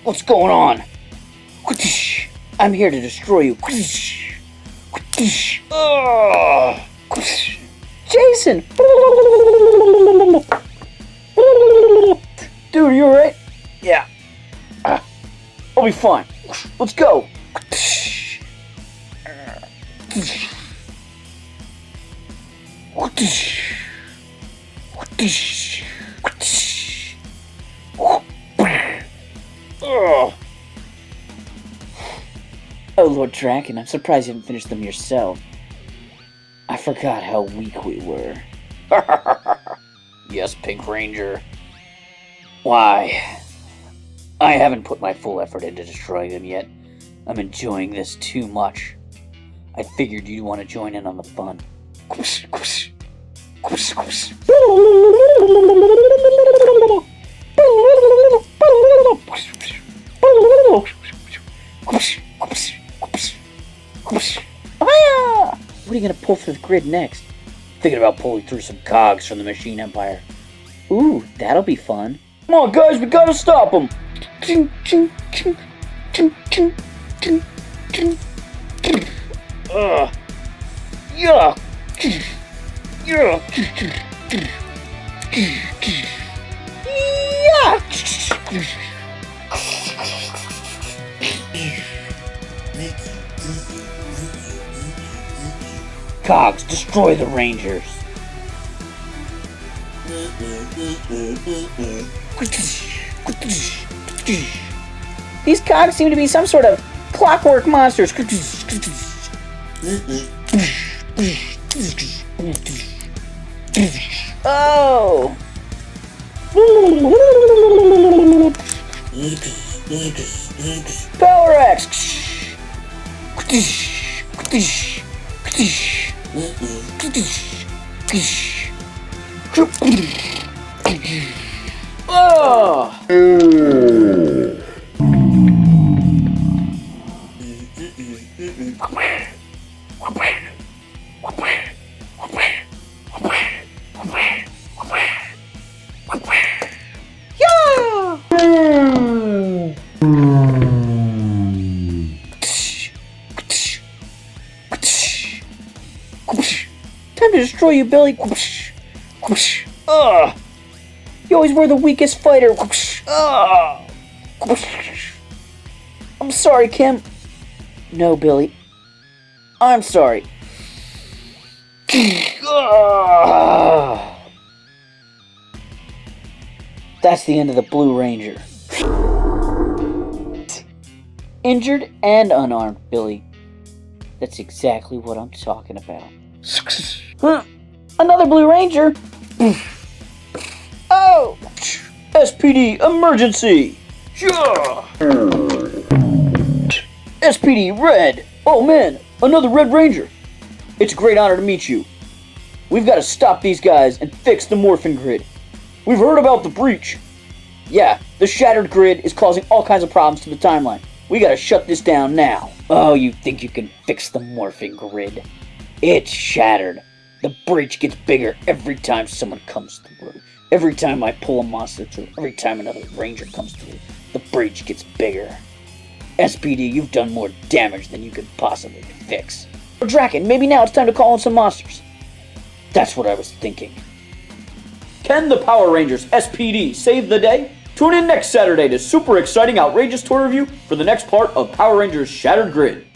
What's going on? I'm here to destroy you. Jason! Dude, are you alright? Yeah. I'll be fine. Let's go. Oh, Lord Drakkon, I'm surprised you haven't finished them yourself. I forgot how weak we were. Yes, Pink Ranger. Why? I haven't put my full effort into destroying them yet. I'm enjoying this too much. I figured you'd want to join in on the fun. What are you gonna pull through the grid next? Thinking about pulling through some cogs from the Machine Empire. Ooh, that'll be fun. Come on, guys, we gotta stop them. Yeah. Cogs, destroy the Rangers. These cogs seem to be some sort of clockwork monsters. Oh! Power X! Oh! Time to destroy you, Billy. You always were the weakest fighter. I'm sorry, Kim. No, Billy. I'm sorry. That's the end of the Blue Ranger. Injured and unarmed, Billy. That's exactly what I'm talking about. Another Blue Ranger? Oh! SPD emergency! SPD Red! Oh man, another Red Ranger! It's a great honor to meet you. We've got to stop these guys and fix the Morphin Grid. We've heard about the breach. Yeah, the shattered grid is causing all kinds of problems to the timeline. We gotta shut this down now. Oh, you think you can fix the Morphin Grid? It's shattered. The breach gets bigger every time someone comes through. Every time I pull a monster through, every time another ranger comes through, the breach gets bigger. SPD, you've done more damage than you could possibly fix. Or Drakkon, maybe now it's time to call in some monsters. That's what I was thinking. Can the Power Rangers SPD save the day? Tune in next Saturday to super exciting outrageous toy review for the next part of Power Rangers Shattered Grid.